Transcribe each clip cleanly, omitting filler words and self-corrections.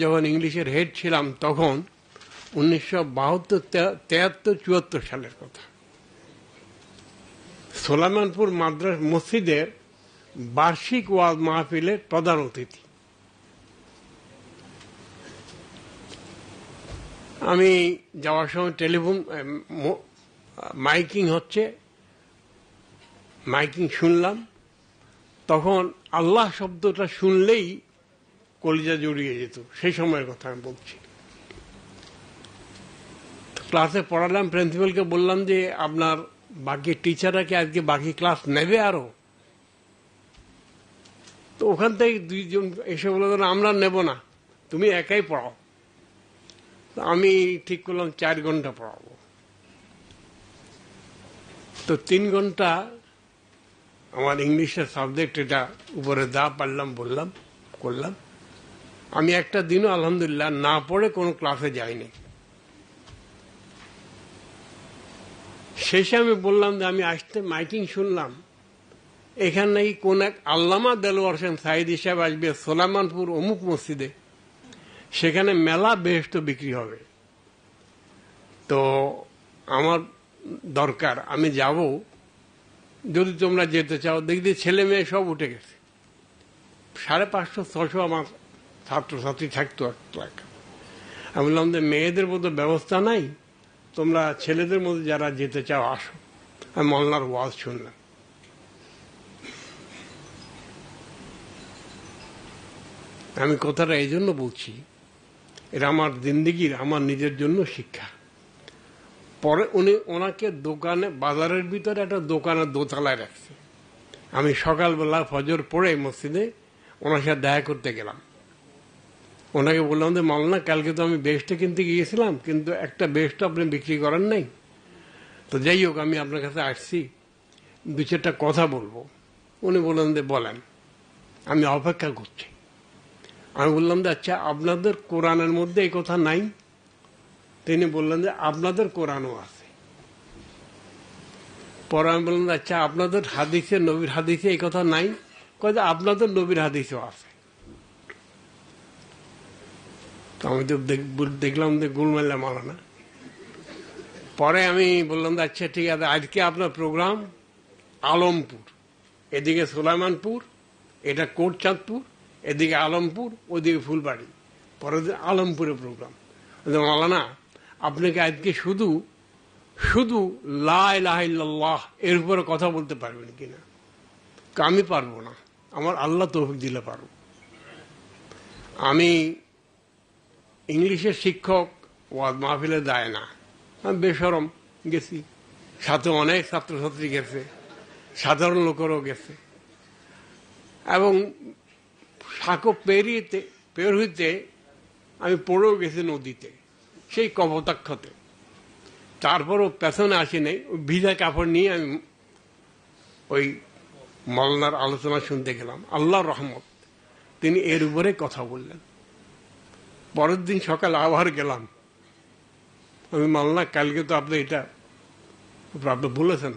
যখন ইংলিশের হেড ছিলাম তখন 1972, 73, 74 সালের কথা, সোলাইমানপুর মাদ্রাস মসজিদের বার্ষিক ওয়াজ মাহফিলের প্রধান অতিথি। আমি যাওয়ার সময় টেলিফোন মাইকিং হচ্ছে, মাইকিং শুনলাম। তখন আল্লাহ শব্দটা শুনলেই কলিজা জড়িয়ে যেত, সেই সময়ের কথা আমি বলছি। ক্লাসে পড়ালাম, প্রিন্সিপালকে বললাম যে আপনার বাকি টিচাররা কি আজকে বাকি ক্লাস নেবে আরো? তো ওখান থেকে দুইজন এসে বলল আমরা নেব না, তুমি একাই পড়াও। আমি ঠিক করলাম 4 ঘন্টা পড়াবো। তো 3 ঘন্টা আমার ইংলিশের সাবজেক্ট এটা উপরে যা পারলাম বললাম করলাম। আমি একটা দিনও আলহামদুলিল্লাহ না পড়ে কোনো ক্লাসে যাইনি। শেষে আমি বললাম যে আমি আসতে মাইকিং শুনলাম এখানে নাকি কোন এক আল্লামা দেলোয়ার হোসেন সাইদি সাহেব আসবে সোলাইমানপুর অমুক মসজিদে, সেখানে মেলা বেহেশত বিক্রি হবে। তো আমার দরকার, আমি যাব, যদি তোমরা যেতে চাও। দেখি ছেলে মেয়ে সব উঠে গেছে, 550-600 আমার ছাত্রছাত্রী থাকতো। আমি বললাম যে মেয়েদের মতো ব্যবস্থা নাই, তোমরা ছেলেদের মধ্যে যারা যেতে চাও আসো। আমি মওলানার ওয়াজ শুনলাম। আমি কথাটা এই জন্য বলছি, এটা আমার জিন্দেগির, আমার নিজের জন্য শিক্ষা। পরে ওনাকে দোকানে, বাজারের ভিতরে একটা দোকানের দোতলায় রাখছে। আমি সকালবেলা ফজর পড়ে মসজিদে ওনার সাথে দেখা করতে গেলাম। ওনাকে বললাম যে মাওলানা, কালকে তো আমি বেশটা কিনতে গিয়েছিলাম, কিন্তু একটা বেশটা আপনি বিক্রি করেন নাই। তো যাই হোক, আমি আপনার কাছে আসছি, 2-4টা কথা বলবো। উনি বললেন যে বলেন, আমি অপেক্ষা করছি। আমি বললাম যে আচ্ছা, আপনাদের কোরআনের মধ্যে এই কথা নাই? তিনি বললেন যে আপনাদের কোরআনও আছে। পরে আমি বললাম আচ্ছা, আপনাদের হাদিসে, নবীর হাদিসে এই কথা নাই? কয় যে আপনাদের নবীর হাদিসেও আছে। তো আমি তো দেখলাম যে গুলমেলা মারানা। পরে আমি বললাম যে আচ্ছা ঠিক আছে, আজকে আপনার প্রোগ্রাম আলমপুর, এদিকে সোলাইমানপুর, এটা কোটচাঁদপুর, এদিকে আলমপুর, ওইদিকে ফুলবাড়ি, পরে আলমপুরে প্রোগ্রাম। মাওলানা, আপনাকে আজকে শুধু শুধু লা ইলাহা ইল্লাল্লাহ এর উপরে কথা বলতে পারবেন কিনা? আমি পারবো না, আমার আল্লাহ তৌফিক দিলে পারবো। আমি ইংলিশের শিক্ষক, ওয়াজ মাহফিলে যায় না, আমি বেশরম গেছি, সাথে অনেক ছাত্রছাত্রী গেছে, সাধারণ লোকেরও গেছে, এবং সাঁকো পের হইতে আমি পড়েও গেছি নদীতে, সেই কপোতাক্ষতে। তারপরও পেছনে আসি নাই, ওই ভিজা কাপড় নিয়ে আমি ওই মওলানার আলোচনা শুনতে গেলাম। আল্লাহর রহমত, তিনি এর উপরে কথা বললেন। পরের দিন সকালে আবার গেলাম। আমি মাওলানা, কালকে তো আপনি এটা আপনি বলেছেন,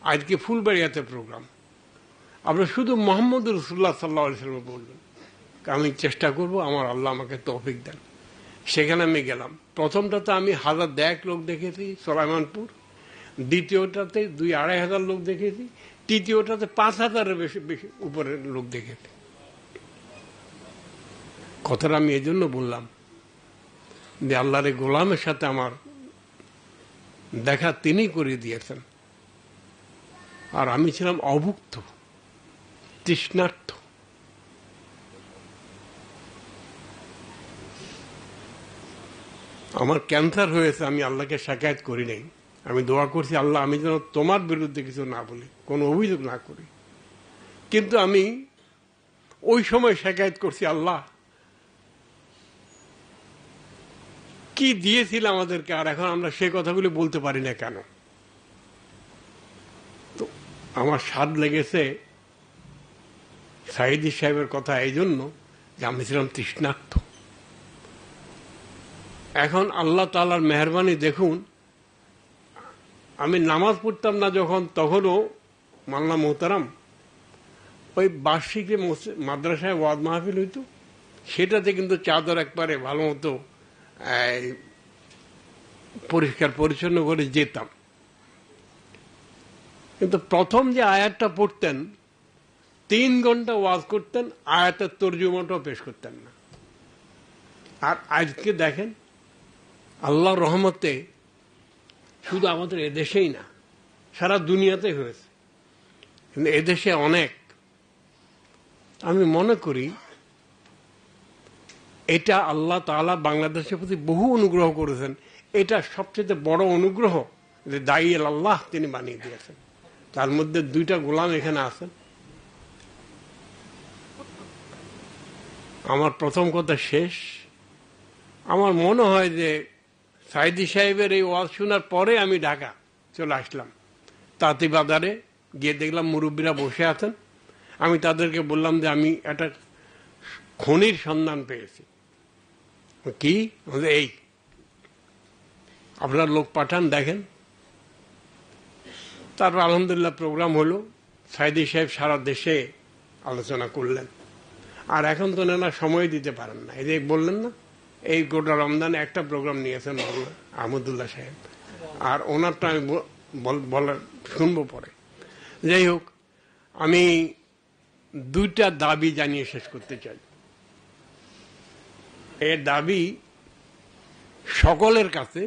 আজকে ফুলবাড়িয়াতে প্রোগ্রাম, আপনি শুধু মোহাম্মদ রাসূলুল্লাহ সাল্লাল্লাহু আলাইহি ওয়াসাল্লাম বলবেন। আমি চেষ্টা করব, আমার আল্লাহ আমাকে তৌফিক দেন। সেখানে আমি গেলাম। প্রথমটাতে আমি 1000 লোক দেখেছি সোলাইমানপুর, দ্বিতীয়টাতে 2-2.5 লোক দেখেছি, তৃতীয়টাতে 5000-এর বেশি উপরের লোক দেখেছি। কথাটা আমি এই জন্য বললাম যে আল্লাহর গোলামের সাথে আমার দেখা তিনি করে দিয়েছেন, আর আমি ছিলাম অভুক্ত, তৃষ্ণার্থ। আমার ক্যান্সার হয়েছে, আমি আল্লাহকে শাকায়াত করি নাই। আমি দোয়া করছি, আল্লাহ আমি যেন তোমার বিরুদ্ধে কিছু না বলি, কোনো অভিযোগ না করি। কিন্তু আমি ওই সময় শাকায়াত করছি, আল্লাহ কি দিয়েছিল আমাদেরকে, আর এখন আমরা সে কথাগুলি বলতে পারি না কেন? তো আমার স্বাদ লেগেছে সাইদি সাহেবের কথা এই জন্য যে আমি ছিলাম তৃষ্ণার্থ। এখন আল্লাহ তাআলার মেহেরবানি দেখুন, আমি নামাজ পড়তাম না যখন, তখনও মাওলানা মোহতারাম ওই বার্ষিক মাদ্রাসায় ওয়াজ মাহফিল হইতো, সেটাতে কিন্তু চাদর একবারে ভালো মতো পরিষ্কার পরিচ্ছন্ন করে যেতাম। কিন্তু প্রথম যে আয়াতটা পড়তেন 3 ঘন্টা ওয়াজ করতেন, আয়াতের তর্জুমাটাও পেশ করতেন না। আর আজকে দেখেন আল্লাহর রহমতে শুধু আমাদের এদেশেই না, সারা দুনিয়াতে হয়েছে। কিন্তু এদেশে অনেক, আমি মনে করি এটা আল্লাহ তাআলা বাংলাদেশের প্রতি বহু অনুগ্রহ করেছেন। এটা সবচেয়ে বড় অনুগ্রহ যে দায়ী আল্লাহ তিনি বানিয়ে দিয়েছেন। তার মধ্যে 2টা গোলাম এখানে আছেন। আমার প্রথম কথা শেষ। আমার মনে হয় যে সাইদি সাহেবের এই ওয়াজ শোনার পরে আমি ঢাকা চলে আসলাম। তাঁতি বাজারে গিয়ে দেখলাম মুরব্বীরা বসে আছেন। আমি তাদেরকে বললাম যে আমি একটা খনির সন্ধান পেয়েছি। কি? এই আপনার লোক পাঠান, দেখেন। তারপর আলহামদুলিল্লাহ প্রোগ্রাম হলো। সাইদি সাহেব সারা দেশে আলোচনা করলেন। আর এখন তো না সময় দিতে পারেন না। এই যে বললেন না, এই গোটা রমজানে একটা প্রোগ্রাম নিয়েছেন আহমদুল্লাহ সাহেব, আর ওনারটা আমি বলার শুনবো পরে। যাই হোক, আমি 2টা দাবি জানিয়ে শেষ করতে চাই। এর দাবি সকলের কাছে,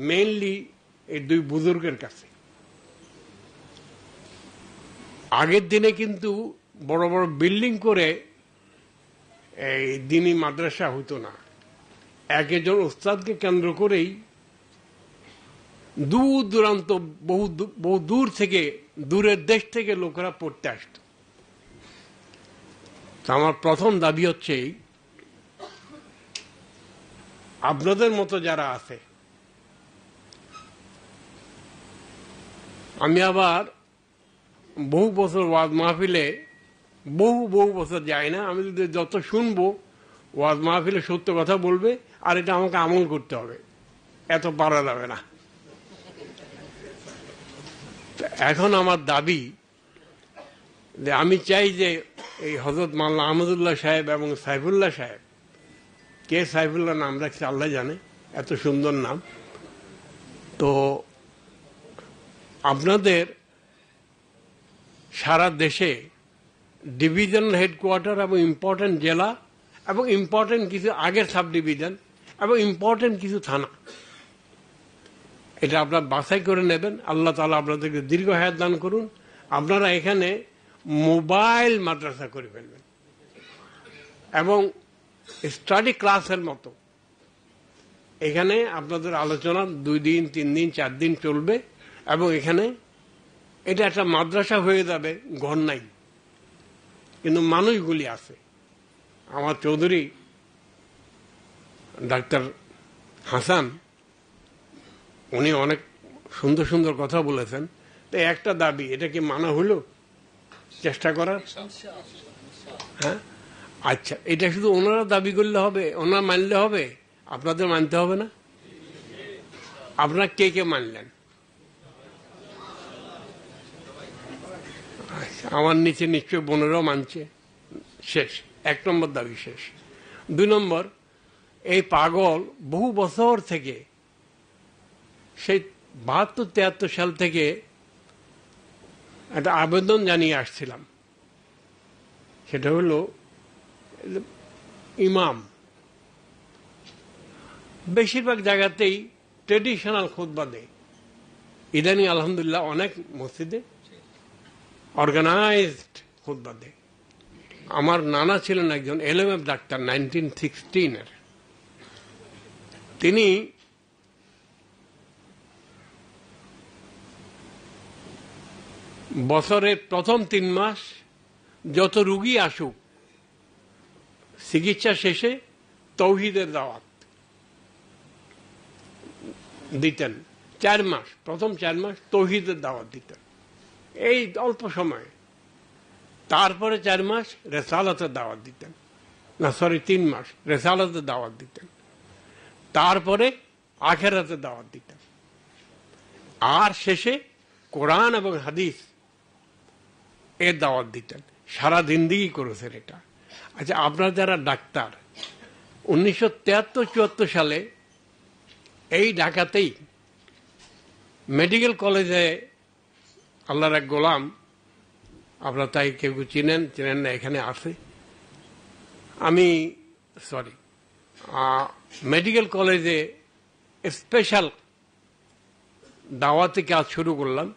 মেইনলি এই 2 বুজুর্গের কাছে। আগের দিনে কিন্তু বড় বড় বিল্ডিং করে এই দিনী মাদ্রাসা হতো না। একজন উস্তাদকে কেন্দ্র করেই দূর দূরান্ত বহু দূর থেকে, দূরের দেশ থেকে লোকেরা পড়তে আসত। আমার প্রথম দাবি হচ্ছে আপনাদের মতো যারা আছে, আমি আবার বহু বছর ওয়াজ মাহফিলে বহু বছর যাই না, আমি যদি যত শুনবো ওয়াজ মাহফিলে সত্য কথা বলবে, আর এটা আমাকে আমল করতে হবে, এত পারা যাবে না। এখন আমার দাবি যে আমি চাই যে এই হযরত মাওলানা আহমদুল্লাহ সাহেব এবং সাইফুল্লাহ সাহেব, কে সাইফুল্লাহ নাম রাখছে আল্লাহ জানে, এত সুন্দর নাম, তো আপনাদের সারা দেশে ডিভিশনাল হেডকোয়ার্টার এবং ইম্পর্টেন্ট জেলা এবং ইম্পর্টেন্ট কিছু আগের সাব ডিভিশন এবং ইম্পর্টেন্ট কিছু থানা, এটা আপনারা বাছাই করে নেবেন। আল্লাহ তাআলা আপনাদেরকে দীর্ঘ হায়াত দান করুন। আপনারা এখানে মোবাইল মাদ্রাসা করে ফেলবেন এবং স্টাডি ক্লাসের মতো এখানে আপনাদের আলোচনা 2 দিন 3 দিন 4 দিন চলবে এবং এখানে এটা একটা মাদ্রাসা হয়ে যাবে। ঘর নাই, কিন্তু মানুষগুলি আছে। আমার চৌধুরী ডাক্তার হাসান, উনি অনেক সুন্দর সুন্দর কথা বলেছেন। তো একটা দাবি, এটা কি মানা হলো চেষ্টা করার? হ্যাঁ, আচ্ছা, এটা শুধু ওনারা দাবি করলে হবে, ওনারা মানলে হবে, আপনাদের মানতে হবে না? আপনারা কে কে মানলেন? আমার নিচে নিশ্চয় বোনেরাও মানছে। শেষ, 1 নম্বর দাবি শেষ। 2 নম্বর, এই পাগল বহু বছর থেকে, সেই 72-73 সাল থেকে একটা আবেদন জানিয়ে আসছিলাম। সেটা হলো ইমাম বেশিরভাগ জায়গাতেই ট্রেডিশনাল খুতবা দেয়। ইদানিং আলহামদুলিল্লাহ অনেক মসজিদে অর্গানাইজড খুতবা দেয়। আমার নানা ছিলেন একজন LMF ডাক্তার 1916-এর। তিনি বছরের প্রথম 3 মাস যত রুগী আসুক, চিকিৎসা শেষে তৌহিদের দাওয়াত দিতেন। 4 মাস, প্রথম 4 মাস তৌহিদের দাওয়াত দিতেন, এই অল্প সময়ে। তারপরে 4 মাস রেসালাতের দাওয়াত দিতেন, না সরি 3 মাস রেসালাতের দাওয়াত দিতেন। তারপরে আখেরাতের দাওয়াত দিতেন, আর শেষে কোরআন এবং হাদিস এর দাওয়াত দিতেন। সারা জিন্দেগি করেছেন এটা। আচ্ছা, আপনারা যারা ডাক্তার, 1973-74 সালে এই ঢাকাতেই মেডিকেল কলেজে আল্লাহর এক গোলাম, আপনারা তাই কেউ চিনেন চিনেন না, এখানে আসে। আমি মেডিকেল কলেজে স্পেশাল দাওয়াতে কাজ শুরু করলাম।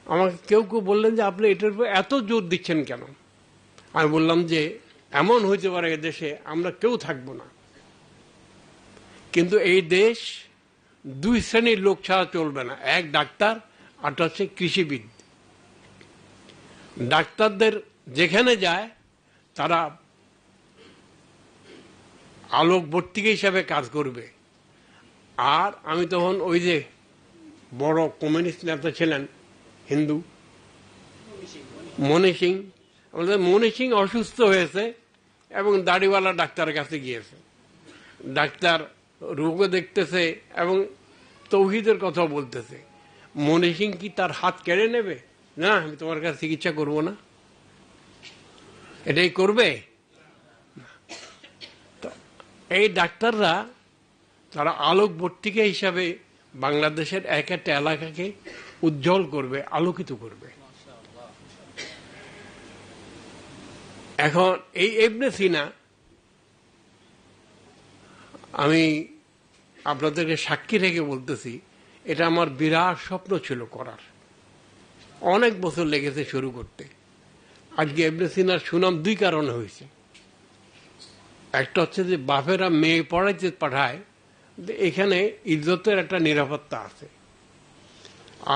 আমাকে কেউ কেউ বললেন যে আপনি এটার উপর এত জোর দিচ্ছেন কেন? আমি বললাম যে এমন হইতে পারে এদেশে আমরা কেউ থাকবো না, কিন্তু এই দেশ দুই শ্রেণীর লোক ছাড়া চলবে না, এক ডাক্তার আর হচ্ছে কৃষিবিদ। ডাক্তারদের যেখানে যায় তারা আলোকবর্তিকা হিসাবে কাজ করবে। আর আমি তখন ওই যে বড় কমিউনিস্ট নেতা ছিলেন হিন্দু, মনি সিং, আমাদের মনি সিং অসুস্থ হয়েছে এবং দাড়িওয়ালা ডাক্তারের কাছে গিয়েছে। ডাক্তার রোগও দেখতেছে এবং তৌহিদের কথা বলতেছে। মনি সিং কি তার হাত কেড়ে নেবে? না, আমি তোমার কাছে চিকিৎসা করব না, এটাই করবে। এই ডাক্তাররা তারা আলোকবর্তিকা হিসাবে বাংলাদেশের এক একটা এলাকাকে উজ্জ্বল করবে, আলোকিত করবে। এখন এই ইবনে সিনা আমি আপনাদেরকে সাক্ষী রেখে বলতেছি, এটা আমার বিরাট স্বপ্ন ছিল করার। অনেক বছর লেগেছে শুরু করতে। আজকে ইবনে সিনার সুনাম দুই কারণে হয়েছে। একটা হচ্ছে যে বাপেরা মেয়ে পড়াইতে পাঠায়, এখানে ইজ্জতের একটা নিরাপত্তা আছে।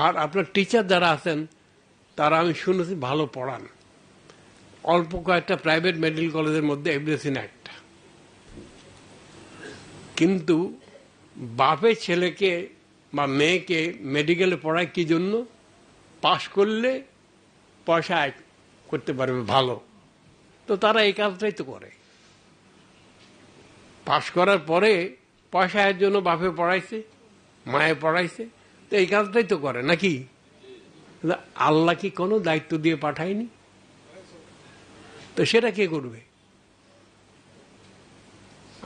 আর আপনার টিচার যারা আছেন তারা আমি শুনেছি ভালো পড়ান। অল্প কয়েকটা প্রাইভেট মেডিকেল কলেজের মধ্যে ইবনে সিনা একটা। কিন্তু বাপের ছেলেকে বা মেয়েকে মেডিকেলে পড়ায় কি জন্য? পাশ করলে পয়সা আয় করতে পারবে ভালো, তো তারা এই কাজটাই তো করে। পাশ করার পরে পয়সা আয়ের জন্য বাপে পড়াইছে, মায়ে পড়াইছে, তো এই কাজটাই তো করে নাকি? আল্লাহ কি কোনো দায়িত্ব দিয়ে পাঠায়নি? তো সেটা কে করবে?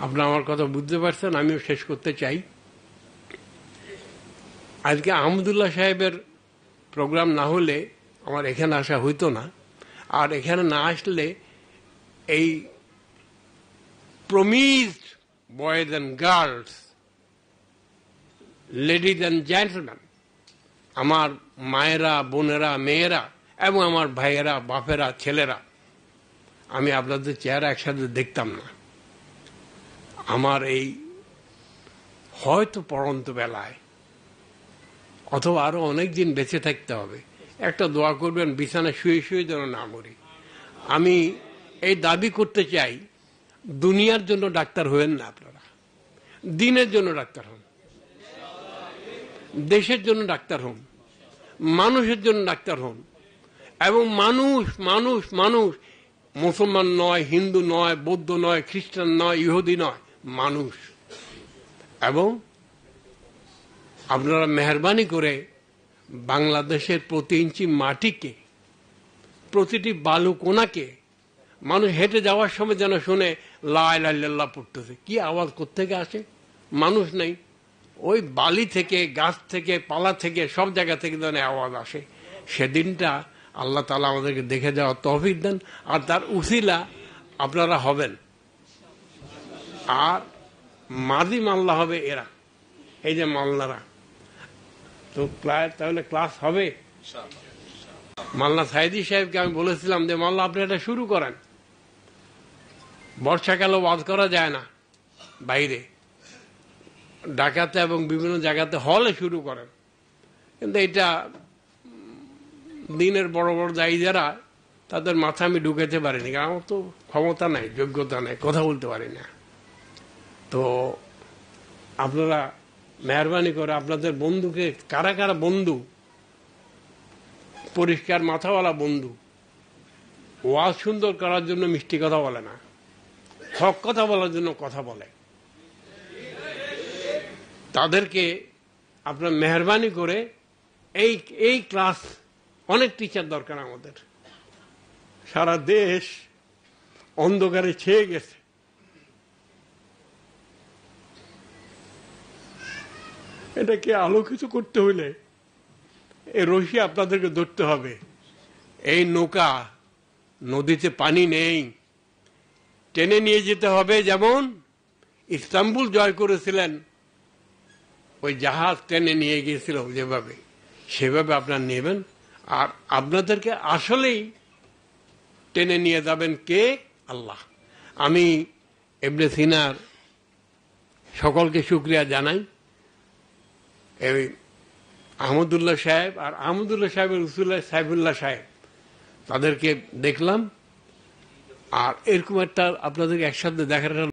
আপনার আমার কথা বুঝতে পারছেন? আমিও শেষ করতে চাই। আজকে আহমদুল্লাহ সাহেবের প্রোগ্রাম না হলে আমার এখানে আসা হইতো না। আর এখানে না আসলে এই promised boys and girls, ladies and gentleman, আমার মায়েরা, বোনেরা, মেয়েরা এবং আমার ভাইয়েরা, বাপেরা, ছেলেরা, আমি আপনাদের চেহারা একসাথে দেখতাম না। আমার এই হয়তো পড়ন্ত বেলায় অথবা আরো অনেক দিন বেঁচে থাকতে হবে, একটা দোয়া করবেন বিছানায় শুয়ে শুয়ে যেন না মরি। আমি এই দাবি করতে চাই, দুনিয়ার জন্য ডাক্তার হবেন না আপনারা, দিনের জন্য ডাক্তার হন, দেশের জন্য ডাক্তার হন, মানুষের জন্য ডাক্তার হন। এবং মানুষ মানুষ মানুষ, মুসলমান নয়, হিন্দু নয়, বৌদ্ধ নয়, খ্রিস্টান নয়, ইহুদি নয়, মানুষ। এবং আপনারা মেহরবানি করে বাংলাদেশের প্রতি ইঞ্চি মাটিকে, প্রতিটি বালু কোনাকে মানুষ হেঁটে যাওয়ার সময় যেন শুনে লা ইলাহা ইল্লাল্লাহ পড়তেছে। কি আওয়াজ কোত্থেকে আসে? মানুষ নেই, ওই বালি থেকে, গাছ থেকে, পালা থেকে, সব জায়গা থেকে যেন আওয়াজ আসে। সেদিনটা আল্লাহ তাআলা আমাদেরকে দেখে যাওয়ার তৌফিক দেন। আর তার উসিলা আপনারা হবেন, আর মাদি মাল্লা হবে এরা, এই যে মাল্লারা। তো তাহলে ক্লাস হবে। মাল্লা সাইদি সাহেবকে আমি বলেছিলাম যে মাল্লা আপনি এটা শুরু করেন, বর্ষাকালে ওয়াজ করা যায় না বাইরে, ঢাকাতে এবং বিভিন্ন জায়গাতে হলে শুরু করেন। কিন্তু এটা দিনের বড় বড় দায়ী যারা, তাদের মাথা আমি ঢুকাতে পারিনি, কারণ আমার তো ক্ষমতা নাই, যোগ্যতা নাই, কথা বলতে পারি না। তো আপনারা মেহরবানি করে আপনাদের বন্ধুকে, কারা কারা বন্ধু, পরিষ্কার মাথাওয়ালা বন্ধু, ওয়াজ সুন্দর করার জন্য মিষ্টি কথা বলে না, হক কথা বলার জন্য কথা বলে, তাদেরকে আপনার মেহরবানি করে এই ক্লাস, অনেক টিচার দরকার আমাদের। সারা দেশ অন্ধকারে ছেয়ে গেছে। এটাকে আলোকিত করতে হইলে এই রশি আপনাদেরকে ধরতে হবে। এই নৌকা, নদীতে পানি নেই, টেনে নিয়ে যেতে হবে। যেমন ইস্তাম্বুল জয় করেছিলেন, ওই জাহাজ টেনে নিয়ে গিয়েছিল যেভাবে, সেভাবে আপনারা নেবেন। আর আপনাদেরকে আসলেই টেনে নিয়ে যাবেন কে? আল্লাহ। আমি ইবনে সিনার সকলকে শুকরিয়া জানাই। এই আহমদুল্লাহ সাহেব আর আহমদুল্লাহ সাহেবের রসুল্লাহ সাইফুল্লাহ সাহেব, তাদেরকে দেখলাম। আর এরকম একটা আপনাদেরকে একসাথে দেখার